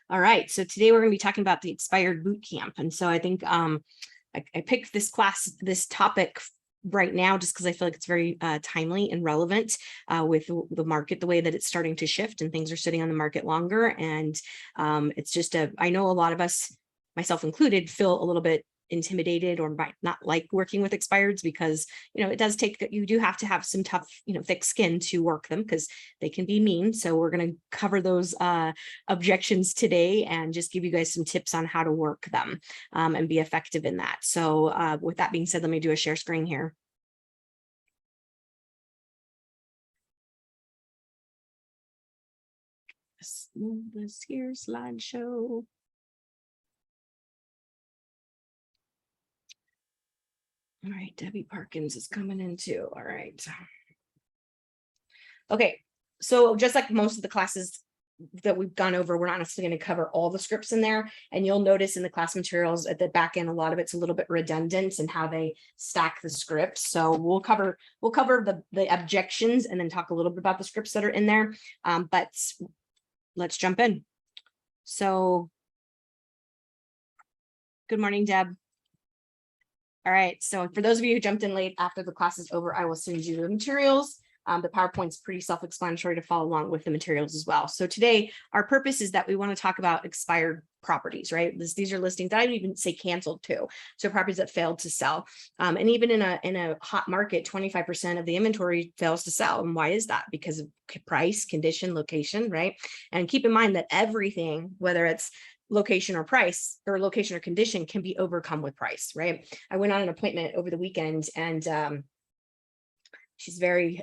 All right, so today we're going to be talking about the expired boot camp. And so I think I picked this topic right now just because I feel like it's very timely and relevant with the market, the way that it's starting to shift and things are sitting on the market longer. And it's just I know a lot of us, myself included, feel a little bit intimidated or might not like working with expireds because, it does take, you do have to have some tough, thick skin to work them because they can be mean. So we're going to cover those objections today and just give you guys some tips on how to work them and be effective in that. So with that being said, let me do a share screen here. Let's move this here slideshow. All right, Debbie Parkins is coming in too. All right. Okay, so just like most of the classes that we've gone over, we're not necessarily going to cover all the scripts in there. And you'll notice in the class materials at the back end, a lot of it's a little bit redundant in how they stack the scripts. So we'll cover the objections and then talk a little bit about the scripts that are in there. But let's jump in. So good morning, Deb. All right, so for those of you who jumped in late, after the class is over, I will send you the materials. The PowerPoint's pretty self-explanatory to follow along with the materials as well. So today, our purpose is that we want to talk about expired properties, right? These are listings that I would even say canceled too. So properties that failed to sell. And even in a hot market, 25% of the inventory fails to sell. And why is that? Because of price, condition, location, right? And keep in mind that everything, whether it's location or price or location or condition, can be overcome with price, right? I went on an appointment over the weekend and she's very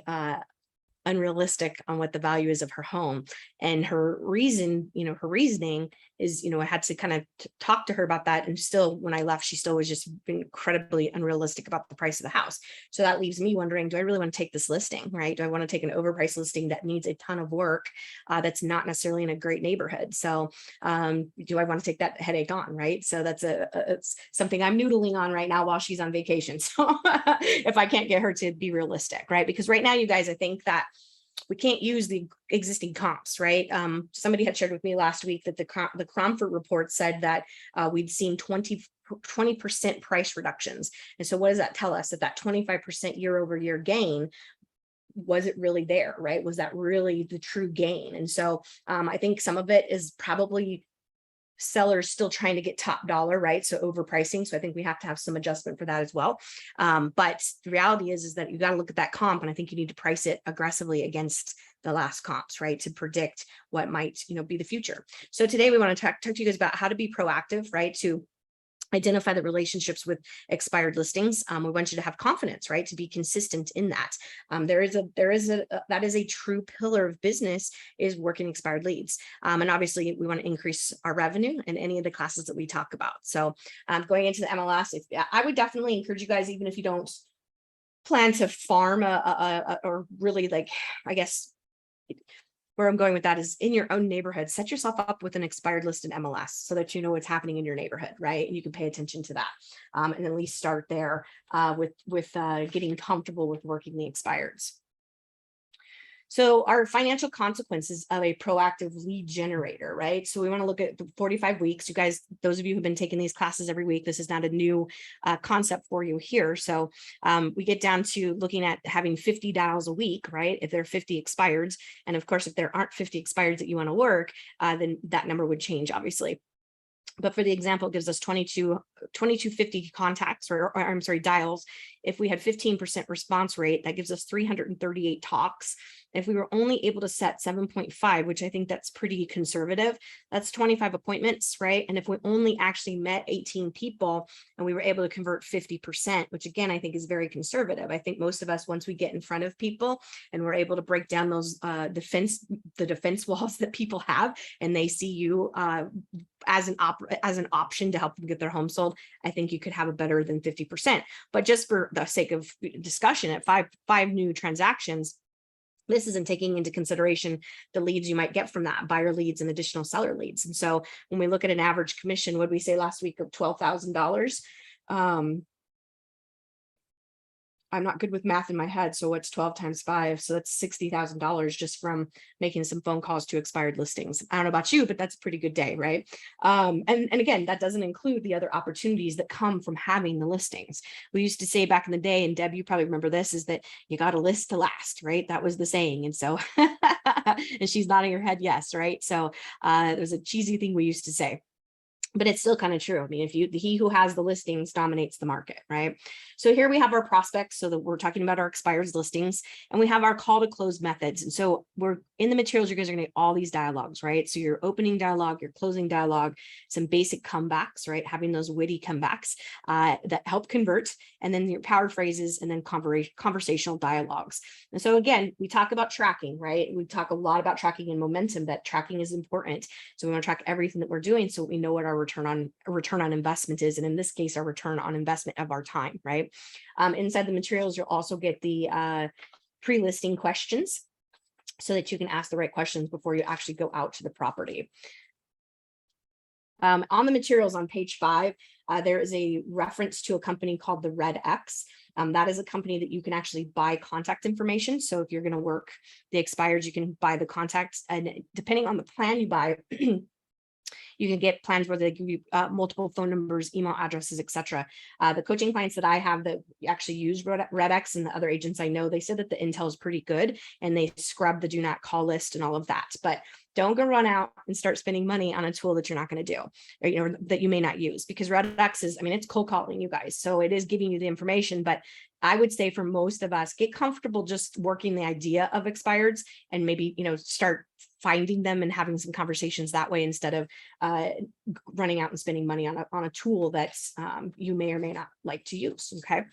unrealistic on what the value is of her home. And her reason, her reasoning is, I had to kind of talk to her about that. And still, when I left, she still was just incredibly unrealistic about the price of the house. So that leaves me wondering, do I really want to take this listing, right? Do I want to take an overpriced listing that needs a ton of work that's not necessarily in a great neighborhood? So do I want to take that headache on, right? So that's it's something I'm noodling on right now while she's on vacation. So if I can't get her to be realistic, right? Because right now, you guys, I think that we can't use the existing comps, right? Somebody had shared with me last week that the Cromford report said that we'd seen 20% price reductions. And so what does that tell us? That 25% year over year gain, was it really there, right? Was that really the true gain? And so I think some of it is probably sellers still trying to get top dollar, right? So overpricing. So I think we have to have some adjustment for that as well. But the reality is that you got to look at that comp, and I think you need to price it aggressively against the last comps, right? To predict what might, be the future. So today we want to talk to you guys about how to be proactive, right? To identify the relationships with expired listings. We want you to have confidence, right? To be consistent in that. That is a true pillar of business, is working expired leads. And obviously we want to increase our revenue in any of the classes that we talk about. So going into the MLS, I would definitely encourage you guys, even if you don't plan to farm or really, like, I guess, where I'm going with that is in your own neighborhood, set yourself up with an expired listed MLS so that you know what's happening in your neighborhood, right? And you can pay attention to that and at least start there with getting comfortable with working the expireds. So our financial consequences of a proactive lead generator, right? So we want to look at the 45 weeks. You guys, those of you who've been taking these classes every week, this is not a new concept for you here. So we get down to looking at having 50 dials a week, right? If there are 50 expireds. And of course, if there aren't 50 expireds that you want to work, then that number would change, obviously. But for the example, it gives us 2250 contacts, or I'm sorry, dials. If we had 15% response rate, that gives us 338 talks. If we were only able to set 7.5, which I think that's pretty conservative, that's 25 appointments, right? And if we only actually met 18 people and we were able to convert 50%, which again, I think is very conservative. I think most of us, once we get in front of people and we're able to break down those defense walls that people have, and they see you as an option to help them get their home sold, I think you could have a better than 50%. But just for the sake of discussion, at five new transactions, this isn't taking into consideration the leads you might get from that, buyer leads and additional seller leads. And so when we look at an average commission, what did we say last week, of $12,000? I'm not good with math in my head. So what's 12 times 5? So that's $60,000 just from making some phone calls to expired listings. I don't know about you, but that's a pretty good day, right? And again, that doesn't include the other opportunities that come from having the listings. We used to say back in the day, and Deb, you probably remember this, is that you got to list to last, right? That was the saying. And so, and she's nodding her head yes, right? So it was a cheesy thing we used to say. But it's still kind of true. I mean, he who has the listings dominates the market, right? So here we have our prospects. So that we're talking about our expires listings, and we have our call to close methods. And so we're in the materials, you guys are going to get all these dialogues, right? So your opening dialogue, your closing dialogue, some basic comebacks, right? Having those witty comebacks that help convert, and then your power phrases, and then conversational dialogues. And so again, we talk about tracking, right? We talk a lot about tracking and momentum, that tracking is important. So we want to track everything that we're doing so we know what our return on investment is, and in this case our return on investment of our time, right? Inside the materials you'll also get the pre-listing questions so that you can ask the right questions before you actually go out to the property. On the materials on page 5, there is a reference to a company called the Red X. That is a company that you can actually buy contact information. So if you're going to work the expires, you can buy the contacts, and depending on the plan you buy, you can get plans where they give you multiple phone numbers, email addresses, etc. The coaching clients that I have that actually use RedX, and the other agents I know, they said that the intel is pretty good, and they scrub the do not call list and all of that. But don't go run out and start spending money on a tool that you're not going to do, or, you know, that you may not use, because RedX is, I mean, it's cold calling you guys. So it is giving you the information, but I would say for most of us, get comfortable just working the idea of expireds, and maybe, you know, start finding them and having some conversations that way, instead of running out and spending money on a tool that's you may or may not like to use. Okay.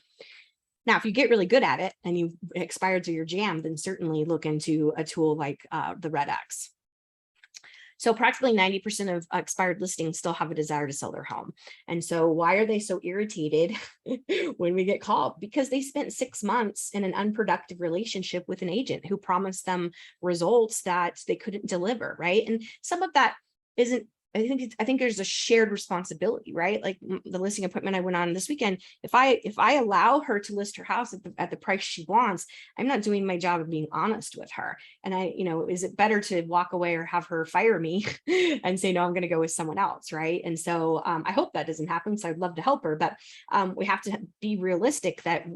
Now, if you get really good at it and you expireds are your jam, then certainly look into a tool like the RedX. So practically 90% of expired listings still have a desire to sell their home. And so why are they so irritated when we get called? Because they spent 6 months in an unproductive relationship with an agent who promised them results that they couldn't deliver, right? And some of that isn't, I think there's a shared responsibility, right? Like the listing appointment I went on this weekend, if I allow her to list her house at the price she wants, I'm not doing my job of being honest with her. And you know, is it better to walk away or have her fire me and say, no, I'm going to go with someone else, right? And so I hope that doesn't happen. So I'd love to help her, but we have to be realistic that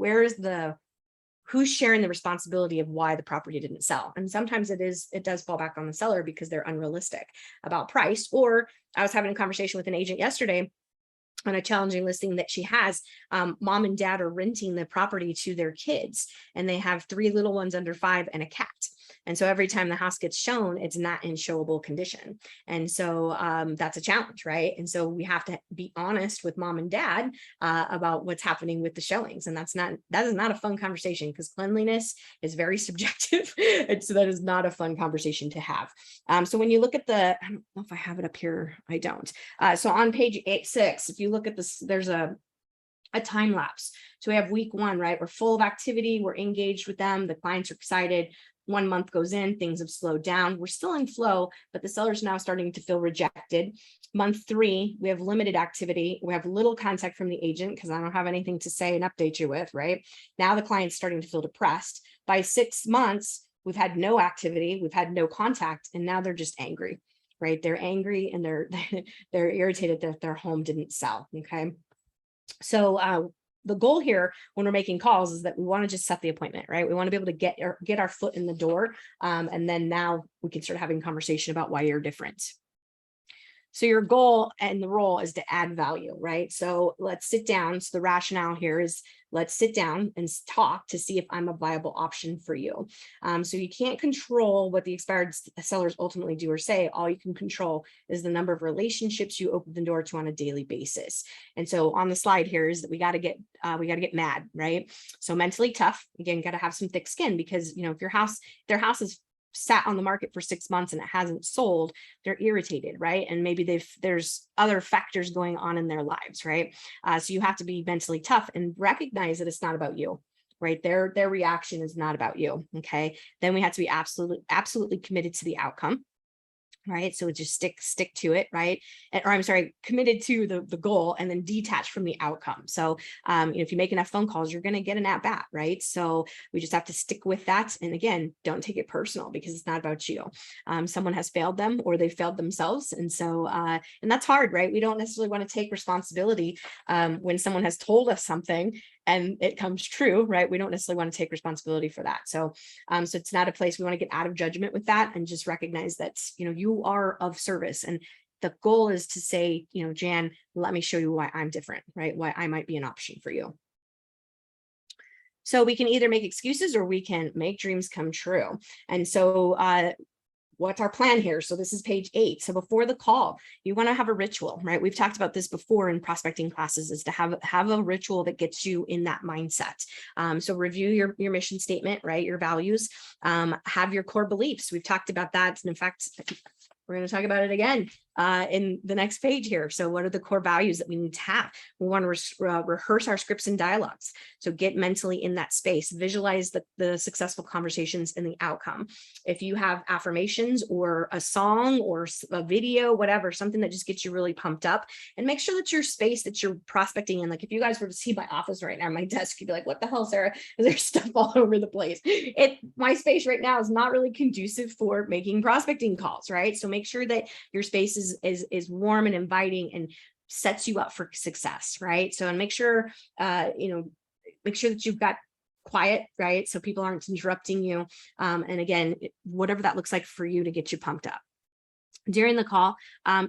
who's sharing the responsibility of why the property didn't sell. And sometimes it does fall back on the seller because they're unrealistic about price. Or I was having a conversation with an agent yesterday on a challenging listing that she has. Mom and dad are renting the property to their kids, and they have 3 little ones under 5 and a cat. And so every time the house gets shown, it's not in showable condition. And so that's a challenge, right? And so we have to be honest with mom and dad about what's happening with the showings. And that is not a fun conversation, because cleanliness is very subjective. And so that is not a fun conversation to have. So when you look at I don't know if I have it up here, I don't. So on page 6, if you look at this, there's a time lapse. So we have week 1, right? We're full of activity. We're engaged with them. The clients are excited. 1 month goes in, things have slowed down. We're still in flow, but the seller's now starting to feel rejected. Month 3, we have limited activity. We have little contact from the agent because I don't have anything to say and update you with, right? Now the client's starting to feel depressed. By 6 months, we've had no activity, we've had no contact, and now they're just angry, right? They're angry and they're irritated that their home didn't sell, okay? So the goal here when we're making calls is that we want to just set the appointment, right? We want to be able to get our foot in the door. And then now we can start having a conversation about why you're different. So your goal and the role is to add value, right? So let's sit down. So the rationale here is let's sit down and talk to see if I'm a viable option for you. So you can't control what the expired sellers ultimately do or say. All you can control is the number of relationships you open the door to on a daily basis. And so on the slide here is that we got to get mad, right? So mentally tough. Again, got to have some thick skin, because, you know, if their house is sat on the market for 6 months and it hasn't sold, they're irritated, right? And maybe there's other factors going on in their lives, right? So you have to be mentally tough and recognize that it's not about you, right? Their reaction is not about you, okay? Then we have to be absolutely committed to the outcome. right? So just stick to it, right? Or I'm sorry, committed to the goal and then detach from the outcome. So if you make enough phone calls, you're going to get an at bat, right? So we just have to stick with that. And again, don't take it personal because it's not about you. Someone has failed them or they failed themselves. And so, and that's hard, right? We don't necessarily want to take responsibility when someone has told us something and it comes true, right? We don't necessarily want to take responsibility for that. So, so it's not a place we want to get out of judgment with that and just recognize that, you are of service. And the goal is to say, Jan, let me show you why I'm different, right? Why I might be an option for you. So we can either make excuses or we can make dreams come true. And so, what's our plan here? So this is page 8. So before the call, you want to have a ritual, right? We've talked about this before in prospecting classes, is to have a ritual that gets you in that mindset. So review your mission statement, right? Your values, have your core beliefs. We've talked about that. And in fact, we're going to talk about it again in the next page here. So what are the core values that we need to have? We want to rehearse our scripts and dialogues. So get mentally in that space, visualize the successful conversations and the outcome. If you have affirmations or a song or a video, whatever, something that just gets you really pumped up, and make sure that your space that you're prospecting in, like if you guys were to see my office right now, my desk, you'd be like, what the hell, Sarah? There's stuff all over the place. My space right now is not really conducive for making prospecting calls, right? So make sure that your space is warm and inviting and sets you up for success, right? So, and make sure make sure that you've got quiet, right? So people aren't interrupting you. And again, whatever that looks like for you to get you pumped up. During the call,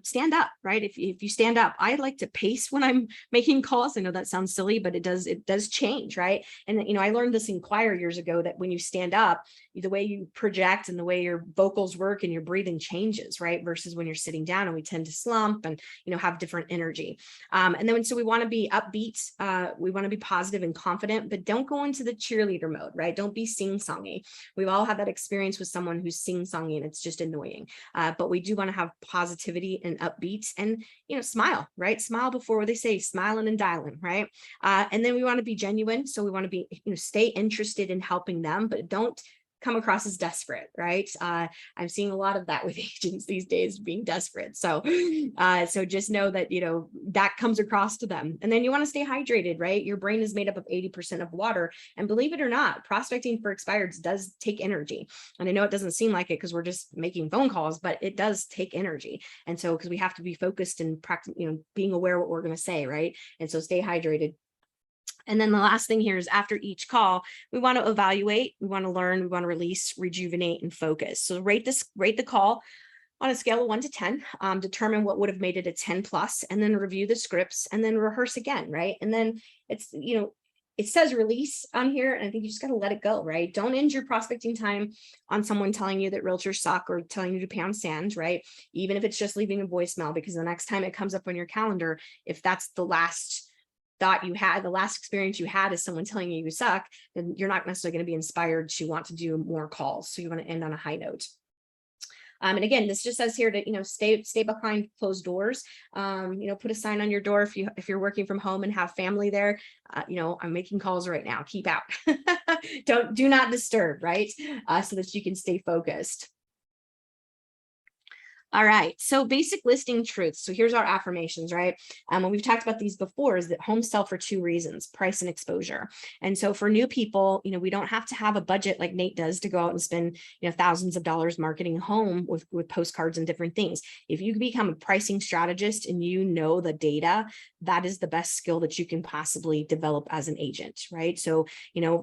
stand up, right? If you stand up, I like to pace when I'm making calls. I know that sounds silly, but it does change, right? And I learned this in choir years ago, that when you stand up, the way you project and the way your vocals work and your breathing changes, right? Versus when you're sitting down, and we tend to slump and have different energy. And then so we want to be upbeat, we want to be positive and confident, but don't go into the cheerleader mode, right? Don't be sing-songy. We've all had that experience with someone who's sing-songy and it's just annoying. But we do want to have positivity and upbeat and smile, right? Smile before, they say smiling and dialing, right? And then we want to be genuine. So we want to be stay interested in helping them, but don't come across as desperate, right? I'm seeing a lot of that with agents these days, being desperate. So just know that that comes across to them. And then you want to stay hydrated, right? Your brain is made up of 80% of water, and believe it or not, prospecting for expireds does take energy. And I know it doesn't seem like it because we're just making phone calls, but it does take energy. And so because we have to be focused and practice, being aware what we're going to say, right? And so stay hydrated. And then the last thing here is, after each call, we want to evaluate, we want to learn, we want to release, rejuvenate, and focus. So rate the call on a scale of 1 to 10, determine what would have made it a 10 plus, and then review the scripts and then rehearse again, right? And then it's, it says release on here, and I think you just got to let it go, right? Don't end your prospecting time on someone telling you that realtors suck or telling you to pound sand, right? Even if it's just leaving a voicemail, because the next time it comes up on your calendar, if that's the last thought you had, the last experience you had is someone telling you suck, then you're not necessarily going to be inspired to want to do more calls. So you want to end on a high note. And again, this just says here to, stay behind closed doors. Put a sign on your door if you're working from home and have family there. I'm making calls right now. Keep out. Do not disturb, right? So that you can stay focused. All right, so basic listing truths. So here's our affirmations, right? When we've talked about these before, is that homes sell for 2 reasons: price and exposure. And so for new people, we don't have to have a budget like Nate does to go out and spend, thousands of dollars marketing a home with postcards and different things. If you become a pricing strategist and the data, that is the best skill that you can possibly develop as an agent, right? So,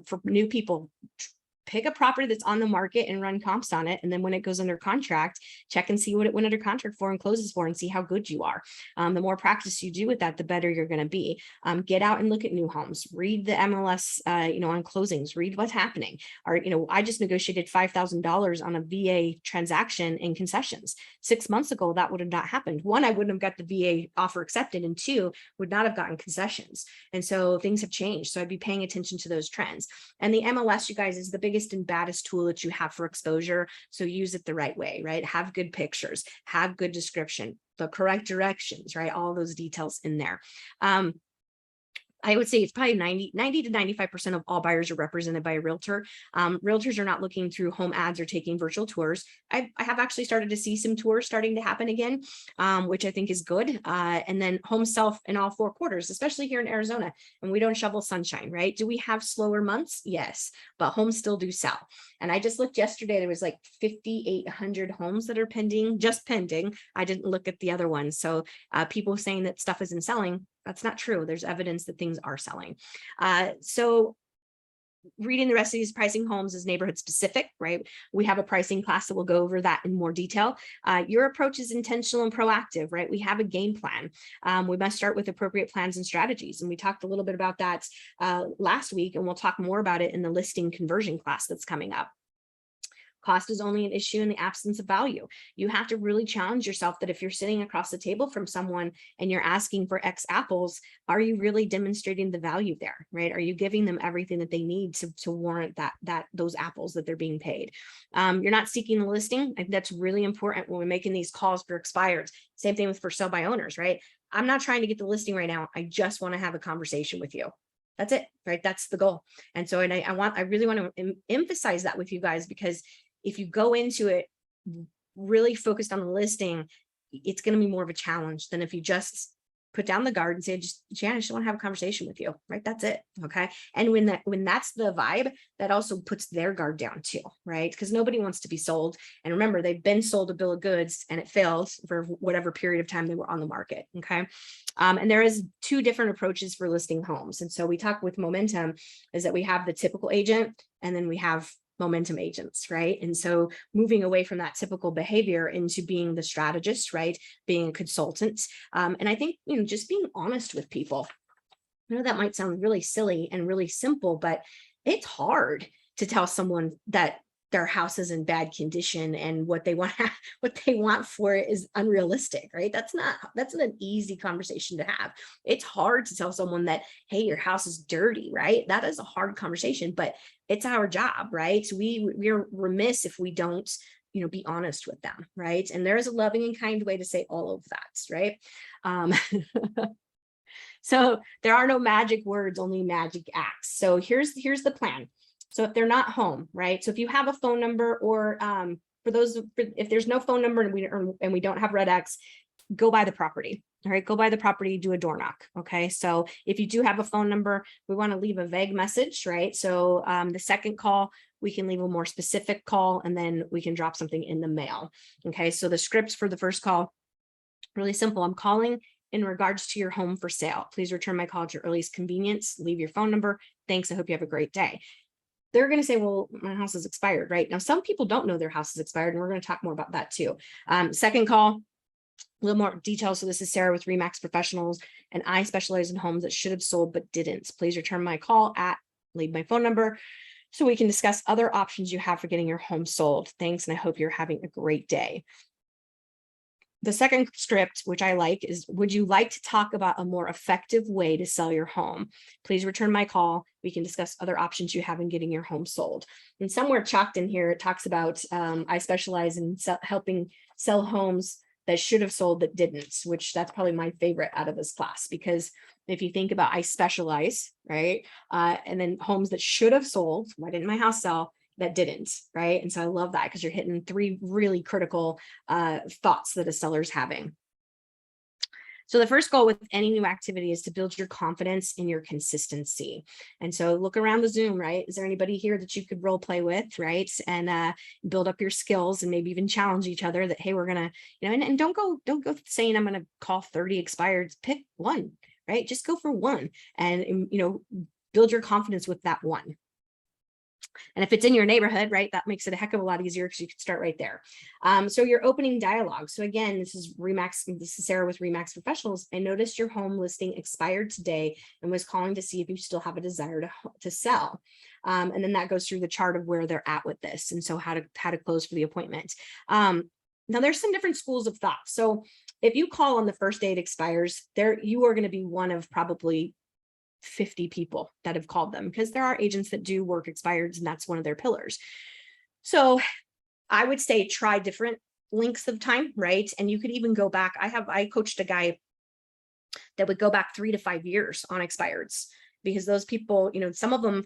for new people, pick a property that's on the market and run comps on it. And then when it goes under contract, check and see what it went under contract for and closes for, and see how good you are. The more practice you do with that, the better you're going to be. Get out and look at new homes, read the MLS, on closings, read what's happening. Or, I just negotiated $5,000 on a VA transaction in concessions. 6 months ago, that would have not happened. 1, I wouldn't have got the VA offer accepted, and 2, would not have gotten concessions. And so things have changed. So I'd be paying attention to those trends. And the MLS, you guys, is the biggest and baddest tool that you have for exposure. So use it the right way, right? Have good pictures, have good description, the correct directions, right? All those details in there. I would say it's probably 90 to 95% of all buyers are represented by a realtor. Realtors are not looking through home ads or taking virtual tours. I have actually started to see some tours starting to happen again, which I think is good. And then homes sell in all 4 quarters, especially here in Arizona, and we don't shovel sunshine, right? Do we have slower months? Yes, but homes still do sell. And I just looked yesterday, there was like 5,800 homes that are pending, just pending. I didn't look at the other ones. So people saying that stuff isn't selling, that's not true. There's evidence that things are selling. So reading the rest of these pricing homes is neighborhood specific, right? We have a pricing class that will go over that in more detail. Your approach is intentional and proactive, right? We have a game plan. We must start with appropriate plans and strategies. And we talked a little bit about that last week, and we'll talk more about it in the listing conversion class that's coming up. Cost is only an issue in the absence of value. You have to really challenge yourself that if you're sitting across the table from someone and you're asking for X apples, are you really demonstrating the value there, right? Are you giving them everything that they need to warrant those apples that they're being paid? You're not seeking the listing. I think that's really important when we're making these calls for expireds. Same thing with for sale by owners, right? I'm not trying to get the listing right now. I just want to have a conversation with you. That's it, right? That's the goal. And so, and I really want to emphasize that with you guys, because if you go into it really focused on the listing, it's going to be more of a challenge than if you just put down the guard and say, Jan, I just want to have a conversation with you, right? That's it. Okay. And when that's the vibe, that also puts their guard down too, right? Because nobody wants to be sold. And remember, they've been sold a bill of goods and it failed for whatever period of time they were on the market. Okay. And there is 2 different approaches for listing homes. And so we talk with momentum is that we have the typical agent, and then we have momentum agents, right? And so moving away from that typical behavior into being the strategist, right? Being a consultant. And I think, just being honest with people. I know that might sound really silly and really simple, but it's hard to tell someone that their house is in bad condition and what they want for it is unrealistic, right? That's an easy conversation to have. It's hard to tell someone that, hey, your house is dirty, right? That is a hard conversation, but it's our job, right? We're remiss if we don't, be honest with them, right? And there is a loving and kind way to say all of that, right? So there are no magic words, only magic acts. So here's the plan. So if they're not home, right? So if you have a phone number, or if there's no phone number and we don't have red X, go by the property. All right, go by the property, do a door knock. Okay, so if you do have a phone number, we want to leave a vague message, right? So the second call, we can leave a more specific call, and then we can drop something in the mail. Okay, so the scripts for the first call, really simple. I'm calling in regards to your home for sale. Please return my call at your earliest convenience. Leave your phone number. Thanks. I hope you have a great day. They're going to say, well, my house is expired, right? Now, some people don't know their house is expired, and we're going to talk more about that too. Second call, a little more detail. So this is Sarah with Remax Professionals, and I specialize in homes that should have sold but didn't. Please return my call leave my phone number so we can discuss other options you have for getting your home sold. Thanks, and I hope you're having a great day. The second script, which I like, is, would you like to talk about a more effective way to sell your home? Please return my call. We can discuss other options you have in getting your home sold. And somewhere chalked in here, it talks about, I specialize in helping sell homes that should have sold that didn't, which that's probably my favorite out of this class, because if you think about, I specialize, right? And then homes that should have sold, why didn't my house sell? That didn't, right? And so I love that, because you're hitting 3 really critical thoughts that a seller's having. So the first goal with any new activity is to build your confidence in your consistency. And so look around the Zoom, right? Is there anybody here that you could role play with, right? And build up your skills, and maybe even challenge each other that, hey, we're gonna, and don't go saying I'm gonna call 30 expired. Pick one, right? Just go for one, and build your confidence with that one. And if it's in your neighborhood, right, that makes it a heck of a lot easier, because you can start right there. So your opening dialogue. So again, this is Sarah with Remax Professionals. I noticed your home listing expired today and was calling to see if you still have a desire to sell. And then that goes through the chart of where they're at with this, and so how to close for the appointment. Now there's some different schools of thought. So if you call on the first day it expires, you are going to be one of probably 50 people that have called them, because there are agents that do work expireds, and that's one of their pillars. So I would say try different lengths of time, right? And you could even go back. I coached a guy that would go back 3 to 5 years on expireds, because those people, some of them,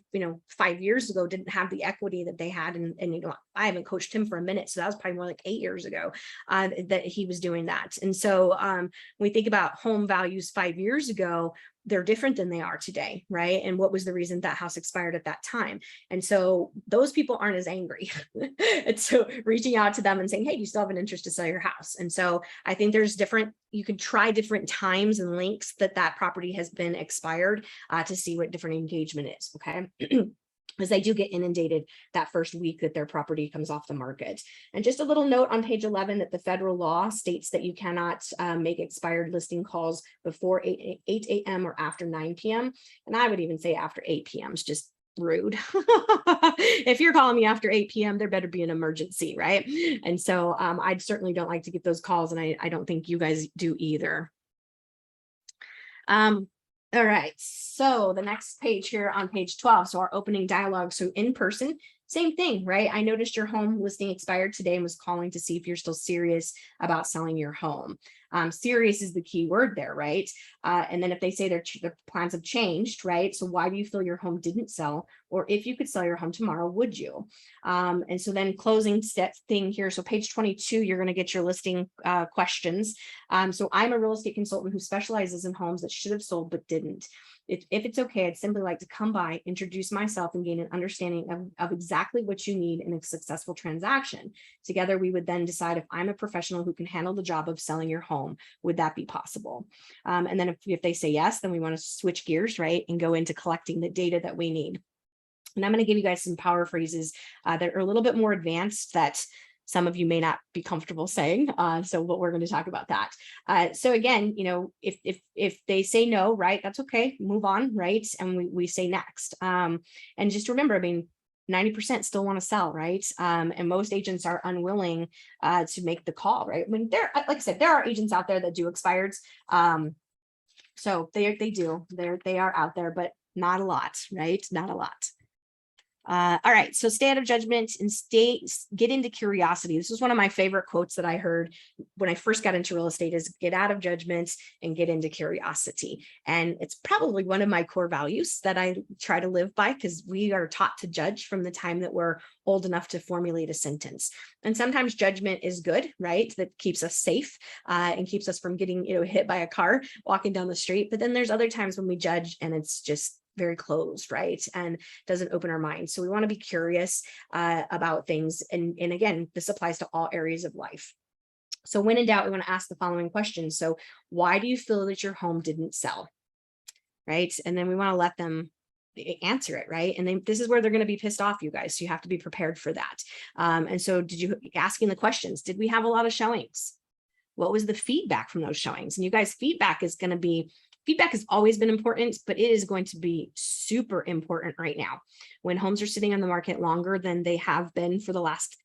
5 years ago didn't have the equity that they had. And I haven't coached him for a minute. So that was probably more like 8 years ago that he was doing that. And so when we think about home values 5 years ago, they're different than they are today, right? And what was the reason that house expired at that time? And so those people aren't as angry. And so reaching out to them and saying, hey, you still have an interest to sell your house. And so I think you can try different times and lengths that property has been expired to see what different engagement is, okay? Because they do get inundated that first week that their property comes off the market. And just a little note on page 11 that the federal law states that you cannot make expired listing calls before 8 a.m. or after 9 p.m. And I would even say after 8 p.m. is just rude. If you're calling me after 8 p.m., there better be an emergency, right? And so I certainly don't like to get those calls, and I don't think you guys do either. All right, so the next page here on page 12, so our opening dialogue. So in person, same thing, right? I noticed your home listing expired today and was calling to see if you're still serious about selling your home. Serious is the key word there, right? And then if they say their plans have changed, right? So why do you feel your home didn't sell? Or if you could sell your home tomorrow, would you? And so then closing step thing here. So page 22, you're going to get your listing questions. So I'm a real estate consultant who specializes in homes that should have sold but didn't. If it's okay, I'd simply like to come by, introduce myself, and gain an understanding of exactly what you need in a successful transaction. Together, we would then decide if I'm a professional who can handle the job of selling your home. Would that be possible? And then if they say yes, then we want to switch gears, right, and go into collecting the data that we need. And I'm going to give you guys some power phrases that are a little bit more advanced that some of you may not be comfortable saying. So we're going to talk about that. So again, if they say no, right, that's okay, move on, right? And we say next. And just remember, 90% still want to sell, right? And most agents are unwilling to make the call, right? Like I said, there are agents out there that do expireds. So they are out there, but not a lot, right? Not a lot. All right, so stay out of judgment and get into curiosity. This is one of my favorite quotes that I heard when I first got into real estate, is get out of judgment and get into curiosity. And it's probably one of my core values that I try to live by, because we are taught to judge from the time that we're old enough to formulate a sentence. And sometimes judgment is good, right? That keeps us safe and keeps us from getting hit by a car walking down the street. But then there's other times when we judge and it's just very closed, right? And doesn't open our minds. So we want to be curious about things. And again, this applies to all areas of life. So when in doubt, we want to ask the following questions. So why do you feel that your home didn't sell? Right? And then we want to let them answer it, right? And then this is where they're going to be pissed off, you guys. So you have to be prepared for that. And so asking the questions, did we have a lot of showings? What was the feedback from those showings? And you guys, feedback has always been important, but it is going to be super important right now. When homes are sitting on the market longer than they have been for the last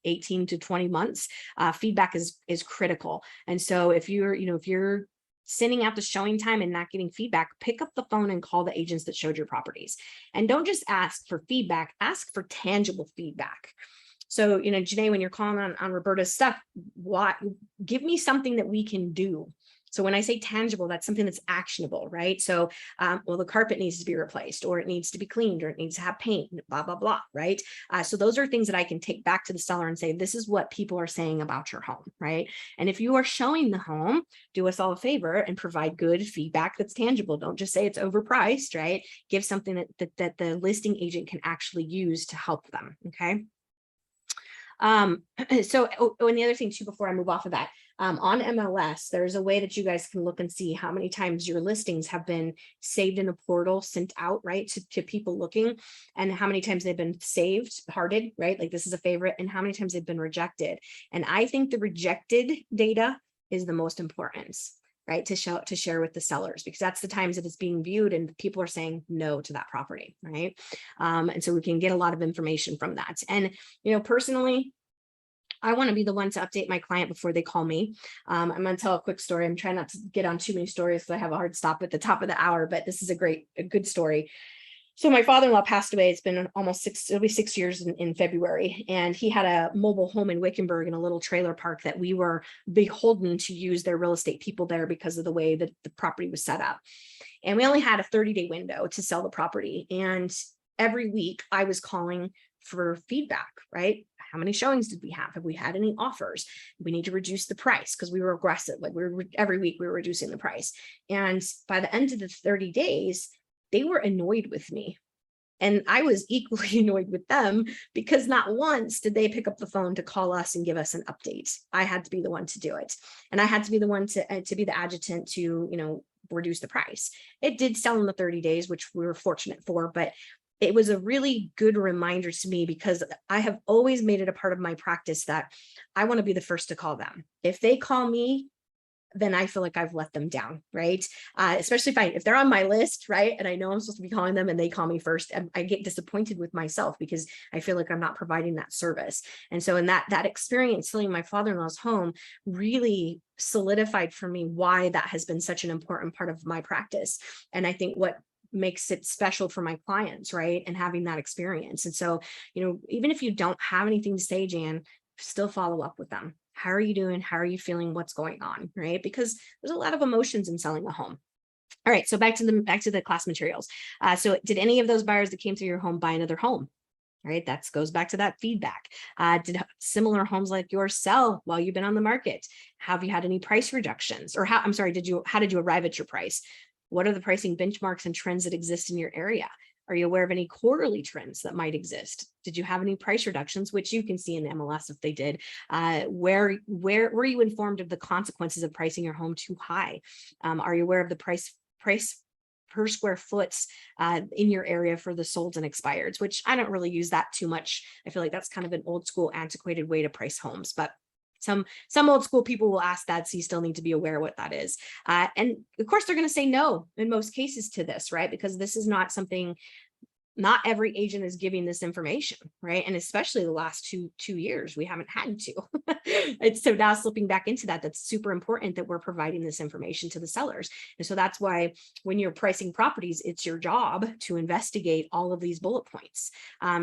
18 to 20 months, feedback is critical. And so if you're sending out the showing time and not getting feedback, pick up the phone and call the agents that showed your properties. And don't just ask for feedback, ask for tangible feedback. So, Janae, when you're calling on Roberta's stuff, give me something that we can do. So when I say tangible, that's something that's actionable, right? So, well, the carpet needs to be replaced, or it needs to be cleaned, or it needs to have paint, blah, blah, blah, right? So those are things that I can take back to the seller and say, this is what people are saying about your home, right? And if you are showing the home, do us all a favor and provide good feedback that's tangible. Don't just say it's overpriced, right? Give something that the listing agent can actually use to help them, okay? And the other thing too, before I move off of that, on MLS, there's a way that you guys can look and see how many times your listings have been saved in a portal, sent out, right, to people looking, and how many times they've been hearted, right? Like this is a favorite, and how many times they've been rejected. And I think the rejected data is the most important, right, to share with the sellers, because that's the times that it's being viewed and people are saying no to that property, right? And so we can get a lot of information from that. And, personally, I want to be the one to update my client before they call me. I'm going to tell a quick story. I'm trying not to get on too many stories because I have a hard stop at the top of the hour, but this is a good story. So my father-in-law passed away. It's been almost it'll be 6 years in February. And he had a mobile home in Wickenburg in a little trailer park that we were beholden to use their real estate people there because of the way that the property was set up. And we only had a 30-day window to sell the property. And every week I was calling for feedback, right? How many showings did we have? Have we had any offers? We need to reduce the price because we were aggressive. Like every week we were reducing the price. And by the end of the 30 days, they were annoyed with me. And I was equally annoyed with them because not once did they pick up the phone to call us and give us an update. I had to be the one to do it. And I had to be the one to be the adjutant to, reduce the price. It did sell in the 30 days, which we were fortunate for, but it was a really good reminder to me because I have always made it a part of my practice that I want to be the first to call them. If they call me, then I feel like I've let them down, right? Especially if they're on my list, right? And I know I'm supposed to be calling them and they call me first, and I get disappointed with myself because I feel like I'm not providing that service. And so in that experience, selling my father-in-law's home really solidified for me why that has been such an important part of my practice. And I think what makes it special for my clients, right? And having that experience. And so, even if you don't have anything to say, Jan, still follow up with them. How are you doing? How are you feeling? What's going on, right? Because there's a lot of emotions in selling a home. All right, so back to the class materials. So did any of those buyers that came through your home buy another home? Right, that goes back to that feedback. Did similar homes like yours sell while you've been on the market? Have you had any price reductions? Or how did you arrive at your price? What are the pricing benchmarks and trends that exist in your area? Are you aware of any quarterly trends that might exist? Did you have any price reductions, which you can see in the MLS if they did? Where were you informed of the consequences of pricing your home too high? Are you aware of the price per square foot in your area for the solds and expireds, which I don't really use that too much. I feel like that's kind of an old school, antiquated way to price homes, but some old school people will ask that, so you still need to be aware what that is. And of course, they're going to say no in most cases to this, right? Because this is not something, not every agent is giving this information, right? And especially the last two years, we haven't had to. It's so now slipping back into that, that's super important that we're providing this information to the sellers. And so that's why when you're pricing properties, it's your job to investigate all of these bullet points.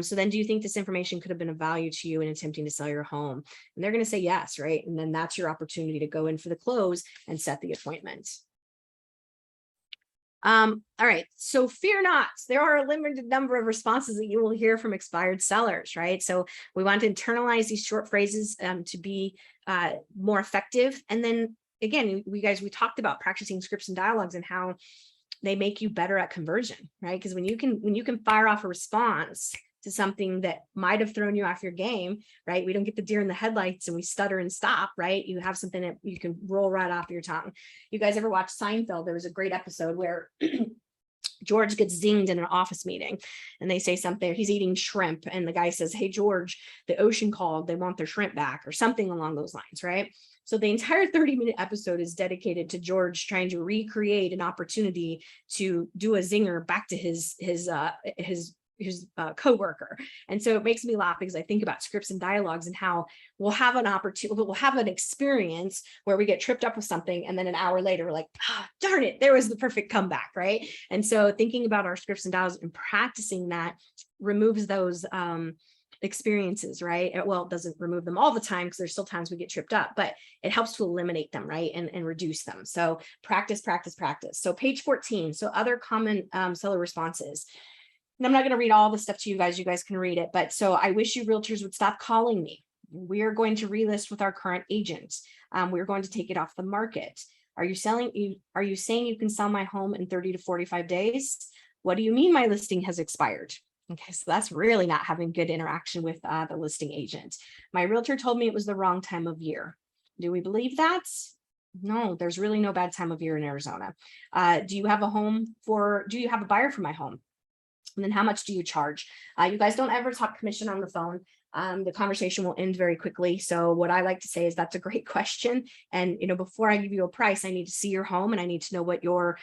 So then do you think this information could have been of value to you in attempting to sell your home? And they're going to say yes, right? And then that's your opportunity to go in for the close and set the appointment. All right, so fear not, there are a limited number of responses that you will hear from expired sellers, right? So we want to internalize these short phrases to be more effective. And then again, we talked about practicing scripts and dialogues and how they make you better at conversion, right? Because when you can fire off a response to something that might have thrown you off your game, right? We don't get the deer in the headlights and we stutter and stop, right? You have something that you can roll right off your tongue. You guys ever watch Seinfeld? There was a great episode where George gets zinged in an office meeting and they say something, he's eating shrimp and the guy says, "Hey, George, the ocean called, they want their shrimp back," or something along those lines, right? So the entire 30-minute episode is dedicated to George trying to recreate an opportunity to do a zinger back to his coworker. And so it makes me laugh because I think about scripts and dialogues and how we'll have an opportunity, we'll have an experience where we get tripped up with something. And then an hour later, we're like, darn it, there was the perfect comeback, right? And so thinking about our scripts and dialogues and practicing that removes those experiences, right? Well, it doesn't remove them all the time because there's still times we get tripped up, but it helps to eliminate them, right? And reduce them. So practice. So page 14. So other common seller responses. And I'm not going to read all the stuff to you guys. You guys can read it. But so I wish you realtors would stop calling me. We're going to relist with our current agent. We're going to take it off the market. Are you saying you can sell my home in 30 to 45 days? What do you mean my listing has expired? Okay, so that's really not having good interaction with the listing agent. My realtor told me it was the wrong time of year. Do we believe that? No, there's really no bad time of year in Arizona. Do you have a buyer for my home? And then how much do you charge? You guys don't ever talk commission on the phone. The conversation will end very quickly. So what I like to say is that's a great question. And, before I give you a price, I need to see your home and I need to know what your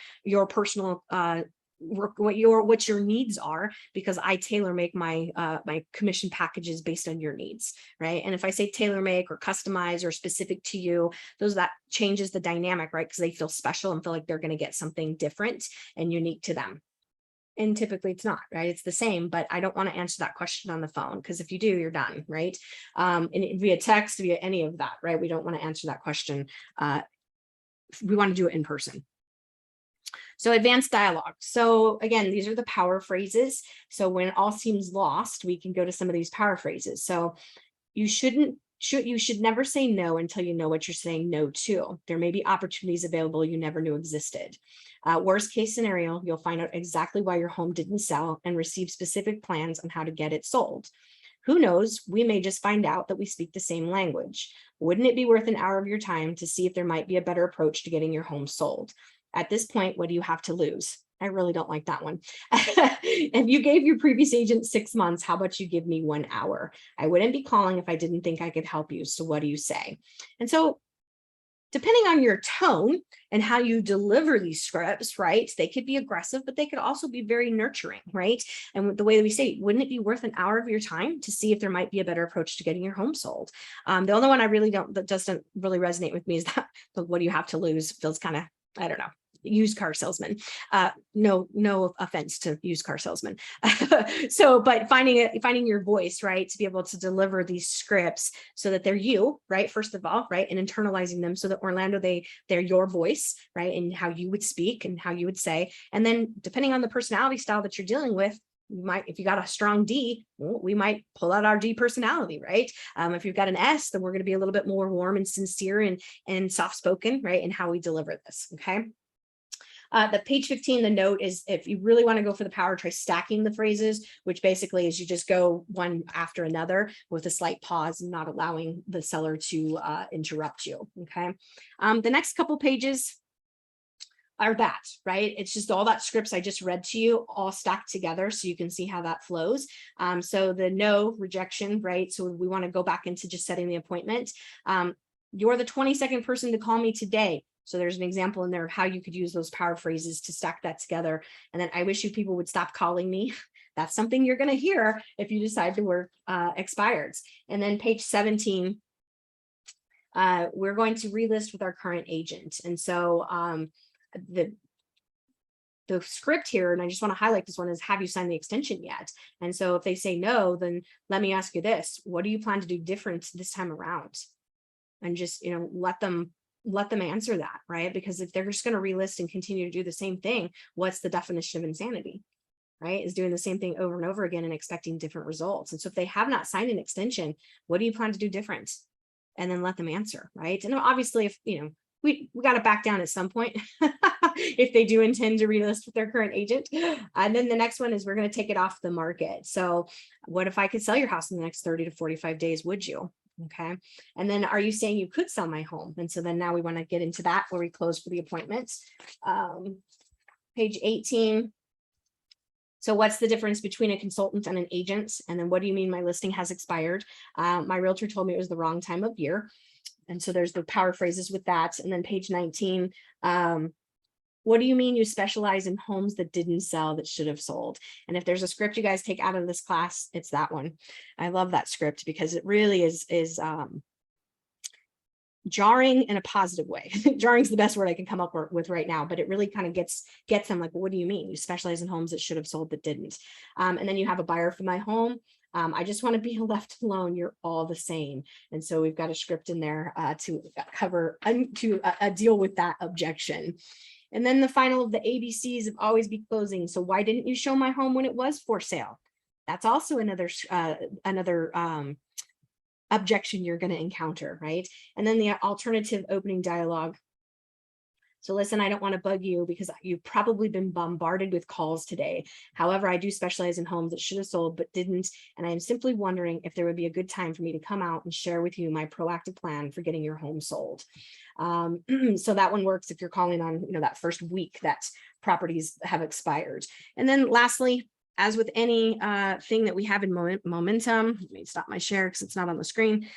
personal, what your needs are, because I tailor make my my commission packages based on your needs, right? And if I say tailor make or customize or specific to you, that changes the dynamic, right? Because they feel special and feel like they're going to get something different and unique to them. And typically it's not, right? It's the same, but I don't want to answer that question on the phone, because if you do, you're done, right? And via text, via any of that, right? We don't want to answer that question. We want to do it in person. So advanced dialogue. So again, these are the power phrases. So when all seems lost, we can go to some of these power phrases. So you should never say no until you know what you're saying no to. There may be opportunities available you never knew existed. Worst case scenario, you'll find out exactly why your home didn't sell and receive specific plans on how to get it sold. Who knows, we may just find out that we speak the same language. Wouldn't it be worth an hour of your time to see if there might be a better approach to getting your home sold? At this point, what do you have to lose? I really don't like that one. If you gave your previous agent 6 months, how about you give me 1 hour? I wouldn't be calling if I didn't think I could help you. So what do you say? And so depending on your tone and how you deliver these scripts, right? They could be aggressive, but they could also be very nurturing, right? And the way that we say, wouldn't it be worth an hour of your time to see if there might be a better approach to getting your home sold? The only one that doesn't really resonate with me is that the what do you have to lose feels kind of, I don't know, used car salesman. No offense to used car salesman. So, but finding your voice, right, to be able to deliver these scripts so that they're you, right, first of all, right, and internalizing them so that Orlando, they're your voice, right, and how you would speak and how you would say. And then depending on the personality style that you're dealing with, you might, if you got a strong D, well, we might pull out our D personality, right? If you've got an S, then we're going to be a little bit more warm and sincere and soft spoken, right, in how we deliver this. Okay. The page 15, the note is, if you really want to go for the power, try stacking the phrases, which basically is you just go one after another with a slight pause and not allowing the seller to interrupt you. Okay. The next couple pages are that, right? It's just all that scripts I just read to you all stacked together so you can see how that flows. So the no, rejection, right? So we want to go back into just setting the appointment. You're the 22nd person to call me today. So there's an example in there of how you could use those power phrases to stack that together. And then I wish you people would stop calling me. That's something you're going to hear if you decide to work expireds. And then page 17, we're going to relist with our current agent. And so the script here, and I just want to highlight this one, is have you signed the extension yet? And so if they say no, then let me ask you this: what do you plan to do different this time around? And just, let them answer that, right? Because if they're just going to relist and continue to do the same thing, what's the definition of insanity, right? Is doing the same thing over and over again and expecting different results. And so if they have not signed an extension, what do you plan to do different? And then let them answer, right? And obviously, if we got to back down at some point if they do intend to relist with their current agent. And then the next one is, we're going to take it off the market. So what if I could sell your house in the next 30 to 45 days? Would you? Okay. And then, are you saying you could sell my home? And so then now we want to get into that where we close for the appointments. Page 18. So what's the difference between a consultant and an agent? And then, what do you mean my listing has expired? My realtor told me it was the wrong time of year. And so there's the power phrases with that. And then page 19, what do you mean you specialize in homes that didn't sell that should have sold? And if there's a script you guys take out of this class, it's that one. I love that script because it really is jarring in a positive way. Jarring is the best word I can come up with right now, but it really kind of gets them like, well, what do you mean you specialize in homes that should have sold that didn't? And then you have a buyer for my home. I just want to be left alone. You're all the same. And so we've got a script in there to cover, to deal with that objection. And then the final of the ABCs of always be closing. So why didn't you show my home when it was for sale? That's also another objection you're going to encounter, right? And then the alternative opening dialogue. So listen, I don't want to bug you because you've probably been bombarded with calls today. However, I do specialize in homes that should have sold but didn't. And I'm simply wondering if there would be a good time for me to come out and share with you my proactive plan for getting your home sold. So that one works if you're calling on, that first week that properties have expired. And then lastly, as with any thing that we have in momentum, let me stop my share because it's not on the screen,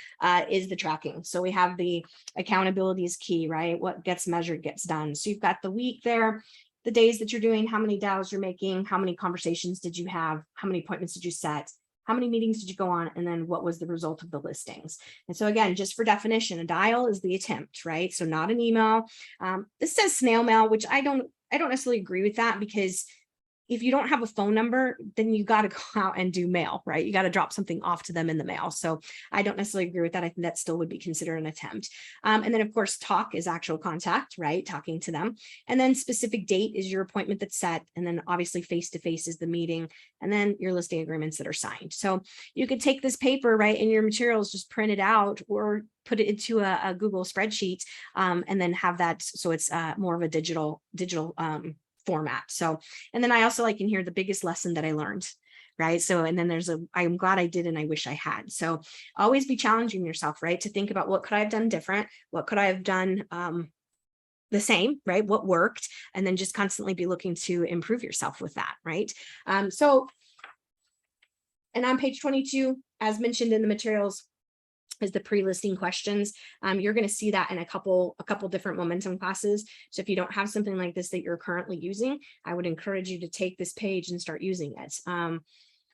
is the tracking. So we have the accountability is key, right? What gets measured gets done. So you've got the week there, the days that you're doing, how many dials you're making, how many conversations did you have, how many appointments did you set, how many meetings did you go on, and then what was the result of the listings. And so again, just for definition, a dial is the attempt, right? So not an email. This says snail mail, which I don't necessarily agree with that, because if you don't have a phone number, then you got to go out and do mail, right? You got to drop something off to them in the mail. So I don't necessarily agree with that. I think that still would be considered an attempt. And then of course, talk is actual contact, right? Talking to them. And then specific date is your appointment that's set. And then obviously face-to-face is the meeting, and then your listing agreements that are signed. So you could take this paper, right, and your materials, just print it out or put it into a Google spreadsheet, and then have that. So it's more of a digital format. So, and then I also like in here, the biggest lesson that I learned, right? So, and then I'm glad I did, and I wish I had. So always be challenging yourself, right? To think about what could I have done different? What could I have done the same, right? What worked? And then just constantly be looking to improve yourself with that, right? So, and on page 22, as mentioned in the materials, is the pre-listing questions. You're going to see that in a couple different momentum classes. So if you don't have something like this that you're currently using, I would encourage you to take this page and start using it.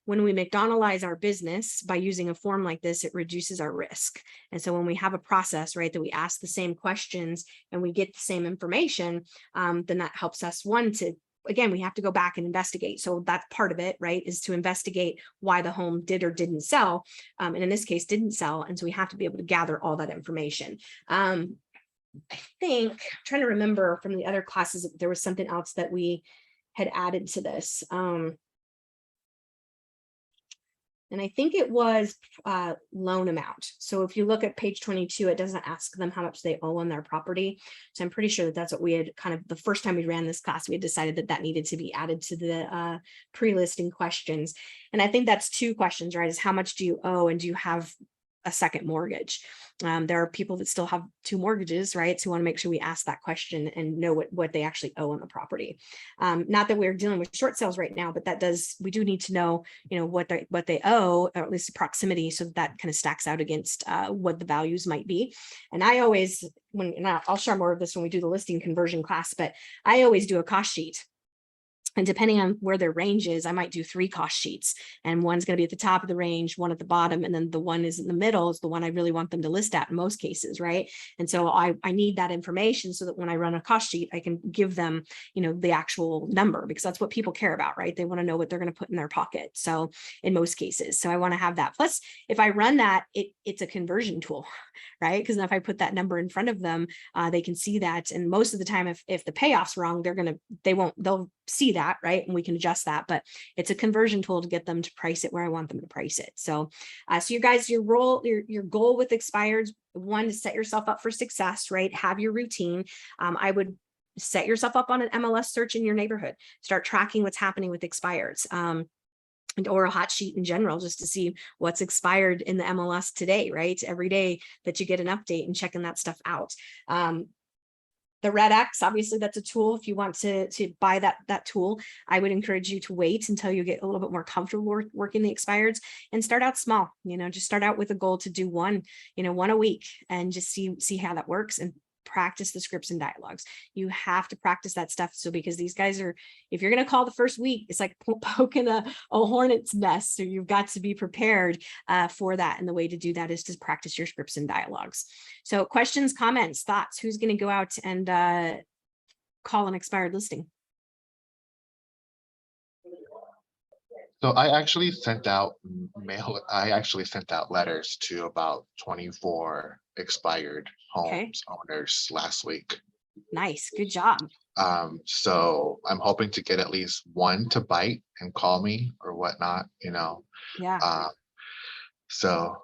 When we McDonald's our business by using a form like this, it reduces our risk. And so when we have a process, right, that we ask the same questions and we get the same information, then that helps us, one, to, again, we have to go back and investigate. So that's part of it, right, is to investigate why the home did or didn't sell. And in this case, didn't sell. And so we have to be able to gather all that information. I think, I'm trying to remember from the other classes, there was something else that we had added to this. And I think it was loan amount. So if you look at page 22, it doesn't ask them how much they owe on their property. So I'm pretty sure that that's what we had kind of, the first time we ran this class, we had decided that that needed to be added to the pre-listing questions. And I think that's two questions, right? Is how much do you owe, and do you have a second mortgage? There are people that still have two mortgages, right? So we want to make sure we ask that question and know what they actually owe on the property. Not that we're dealing with short sales right now, but we do need to know, what they owe, or at least the proximity, so that kind of stacks out against what the values might be. And I always, I'll share more of this when we do the listing conversion class, but I always do a cost sheet. And depending on where their range is, I might do 3 cost sheets, and one's going to be at the top of the range, one at the bottom, and then the one is in the middle is the one I really want them to list at in most cases, right? And so I need that information so that when I run a cost sheet, I can give them, the actual number, because that's what people care about, right? They want to know what they're going to put in their pocket. So in most cases, so I want to have that. Plus, if I run that, it's a conversion tool, right? Because if I put that number in front of them, they can see that. And most of the time, if the payoff's wrong, they'll see that, right? And we can adjust that, but it's a conversion tool to get them to price it where I want them to price it. So, so you guys, your goal with expireds, one, to set yourself up for success, right? Have your routine. I would set yourself up on an MLS search in your neighborhood, start tracking what's happening with expireds. Or a hot sheet in general, just to see what's expired in the MLS today, right? Every day that you get an update, and checking that stuff out. The Red X, obviously that's a tool. If you want to buy that tool, I would encourage you to wait until you get a little bit more comfortable working the expireds, and start out small. Just start out with a goal to do one a week, and just see how that works, and practice the scripts and dialogues. You have to practice that stuff. So because these guys are, if you're going to call the first week, it's like poking a hornet's nest. So you've got to be prepared for that. And the way to do that is to practice your scripts and dialogues. So questions, comments, thoughts, who's going to go out and call an expired listing? So I actually sent out letters to about 24 expired homes owners last week. Nice, good job. So I'm hoping to get at least one to bite and call me or whatnot, Yeah. So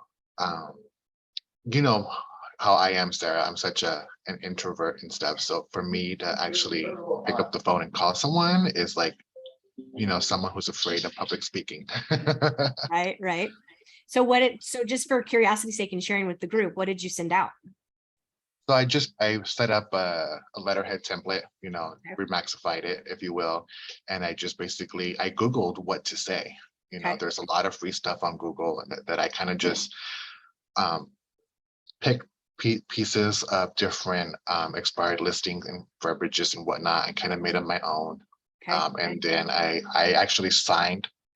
you know how I am, Sarah. I'm such an introvert and stuff. So for me to actually pick up the phone and call someone is like, someone who's afraid of public speaking. Right. So just for curiosity's sake and sharing with the group, what did you send out? So I set up a letterhead template, remaxified it, if you will. And I just basically, I Googled what to say. There's a lot of free stuff on Google, and that I kind of just pick pieces of different expired listings and verbiages and whatnot, and kind of made them my own. And then I actually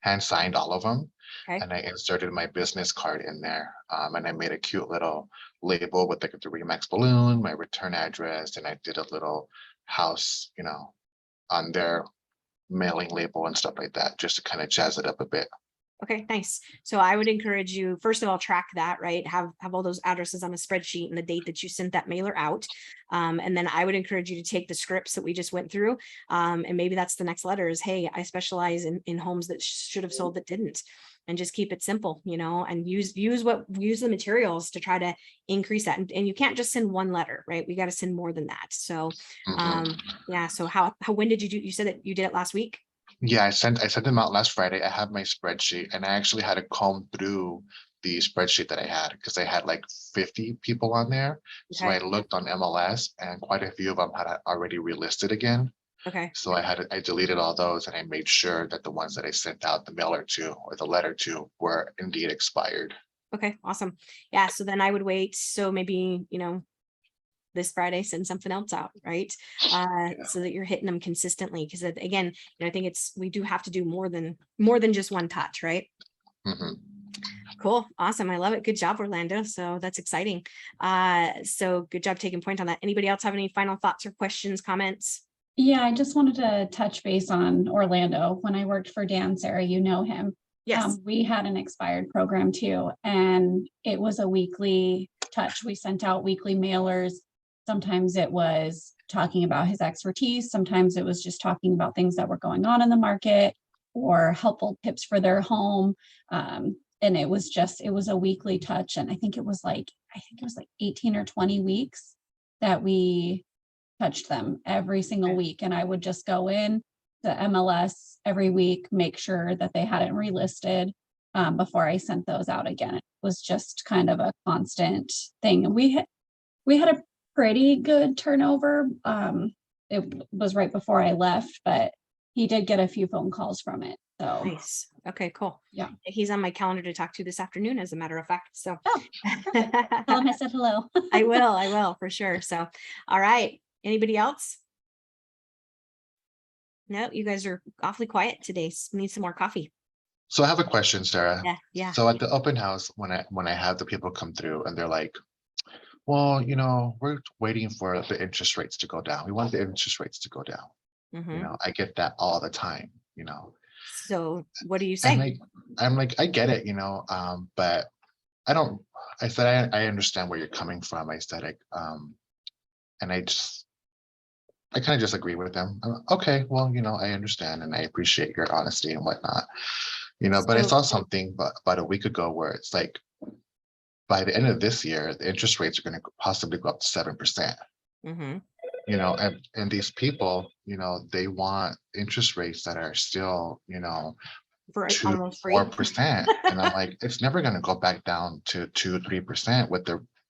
hand signed all of them. And I inserted my business card in there. And I made a cute little label with like the Remax balloon, my return address, and I did a little house, on there, mailing label and stuff like that, just to kind of jazz it up a bit. Okay, nice. So I would encourage you, first of all, track that, right? Have all those addresses on a spreadsheet and the date that you sent that mailer out. And then I would encourage you to take the scripts that we just went through. And maybe that's the next letter is, hey, I specialize in homes that should have sold that didn't. And just keep it simple, and use the materials to try to increase that. And you can't just send one letter, right? We got to send more than that. So yeah. So when did you do, you said that you did it last week? Yeah, I sent them out last Friday. I have my spreadsheet, and I actually had to comb through the spreadsheet that I had because I had like 50 people on there. So I Okay. looked on MLS, and quite a few of them had already relisted again. Okay. So I deleted all those, and I made sure that the ones that I sent out the mailer to or the letter to were indeed expired. Okay, awesome. Yeah, so then I would wait. So maybe, this Friday, send something else out, right? So that you're hitting them consistently. Because again, I think we do have to do more than just one touch, right? Mhm. Cool. Awesome. I love it. Good job, Orlando. So that's exciting. So good job taking point on that. Anybody else have any final thoughts or questions, comments? Yeah, I just wanted to touch base on Orlando. When I worked for Dan, Sarah, you know him. Yes. We had an expired program too, and it was a weekly touch. We sent out weekly mailers. Sometimes it was talking about his expertise. Sometimes it was just talking about things that were going on in the market or helpful tips for their home. And it was a weekly touch. And I think it was like 18 or 20 weeks that we touched them every single week. And I would just go in the MLS every week, make sure that they hadn't relisted before I sent those out again. It was just kind of a constant thing. And we had a pretty good turnover. It was right before I left, but he did get a few phone calls from it. So nice. Okay, cool. Yeah. He's on my calendar to talk to this afternoon, as a matter of fact. So tell him I said hello. I will for sure. So, all right. Anybody else? No, you guys are awfully quiet today. We need some more coffee. So I have a question, Sarah. Yeah. So at the open house, when I have the people come through and they're like, well, we're waiting for the interest rates to go down. We want the interest rates to go down. Mhm. I get that all the time, So what do you And say? I'm like, I get it, but I said, I understand where you're coming from. I said, and I kind of just agree with them. Okay, well, I understand and I appreciate your honesty and whatnot, but I So, saw something about a week ago where it's like, by the end of this year, the interest rates are going to possibly go up to 7%. mhm. And these people, they want interest rates that are still, For 2, almost free. 4%. And I'm like, it's never going to go back down to 2, 3%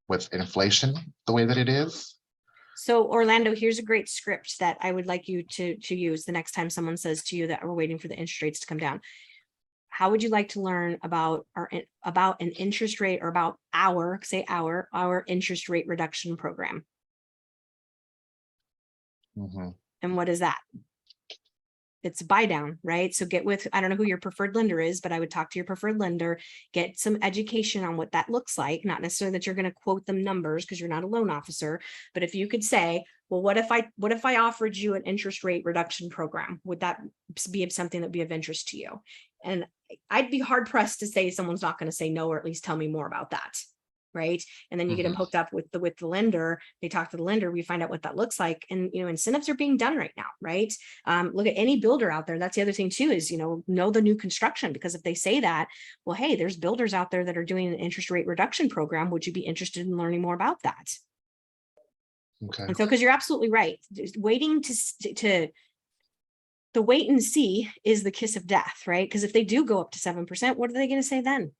with inflation the way that it is. So Orlando, here's a great script that I would like you to use the next time someone says to you that we're waiting for the interest rates to come down. How would you like to learn about an interest rate, or about our interest rate reduction program? Mhm. And what is that? It's buy down, right? So I don't know who your preferred lender is, but I would talk to your preferred lender, get some education on what that looks like. Not necessarily that you're going to quote them numbers because you're not a loan officer, but if you could say, well, what if I offered you an interest rate reduction program? Would that be something that would be of interest to you? And I'd be hard pressed to say someone's not going to say no, or at least tell me more about that. Right. And then you get them hooked up with the lender. They talk to the lender. We find out what that looks like. And, incentives are being done right now. Right. Look at any builder out there. That's the other thing too, is, know the new construction, because if they say that, well, hey, there's builders out there that are doing an interest rate reduction program. Would you be interested in learning more about that? Okay. And so, because you're absolutely right. Waiting to the wait and see is the kiss of death, right? Because if they do go up to 7%, what are they going to say then?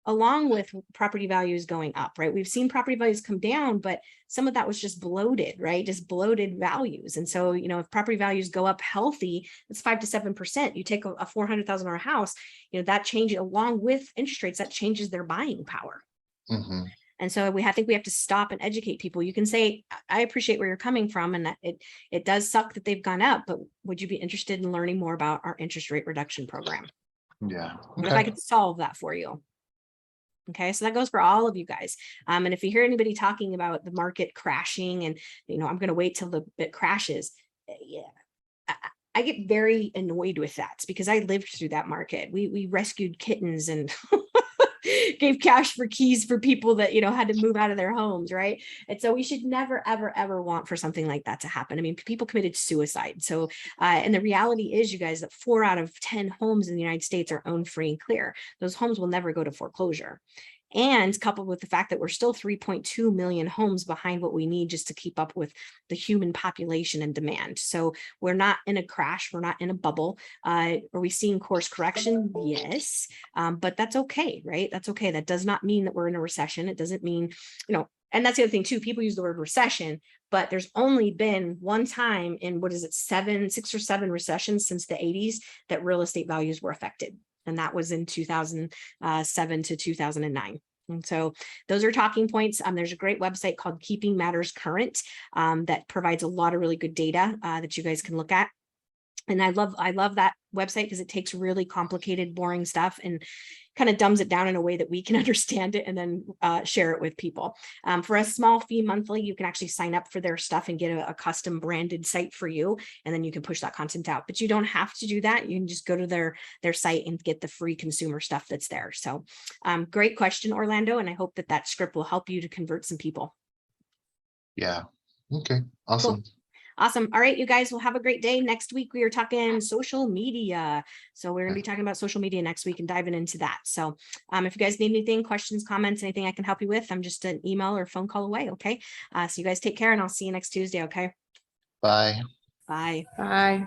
Along with property values going up, right? We've seen property values come down, but some of that was just bloated, right? Just bloated values. And so, if property values go up healthy, it's 5 to 7%. You take a $400,000 house, that changes, along with interest rates, that changes their buying power. Mm-hmm. And so I think we have to stop and educate people. You can say, I appreciate where you're coming from, and that it does suck that they've gone up, but would you be interested in learning more about our interest rate reduction program? Yeah. What if I could solve that for you? Okay, so that goes for all of you guys. And if you hear anybody talking about the market crashing and, I'm going to wait till it crashes. Yeah, I get very annoyed with that because I lived through that market. We rescued kittens and gave cash for keys for people that, you know, had to move out of their homes, right? And so we should never, ever, ever want for something like that to happen. I mean, people committed suicide. So, and the reality is, you guys, that 4 out of 10 homes in the United States are owned free and clear. Those homes will never go to foreclosure. And coupled with the fact that we're still 3.2 million homes behind what we need just to keep up with the human population and demand. So we're not in a crash, we're not in a bubble. Are we seeing course correction? Yes, but that's okay, right? That's okay. That does not mean that we're in a recession. It doesn't mean, you know, and that's the other thing too, people use the word recession, but there's only been one time in, what is it, 6 or 7 recessions since the 80s that real estate values were affected. And that was in 2007 to 2009. And so those are talking points. There's a great website called Keeping Matters Current that provides a lot of really good data that you guys can look at. And I love that website because it takes really complicated, boring stuff and kind of dumbs it down in a way that we can understand it and then share it with people. For a small fee monthly, you can actually sign up for their stuff and get a custom branded site for you. And then you can push that content out, but you don't have to do that. You can just go to their site and get the free consumer stuff that's there. So great question, Orlando. And I hope that that script will help you to convert some people. Yeah. Okay. Awesome. Cool. Awesome. All right, you guys will have a great day. Next week, we are talking social media. So we're going to be talking about social media next week and diving into that. So if you guys need anything, questions, comments, anything I can help you with, I'm just an email or phone call away. Okay. So you guys take care and I'll see you next Tuesday. Okay. Bye. Bye. Bye.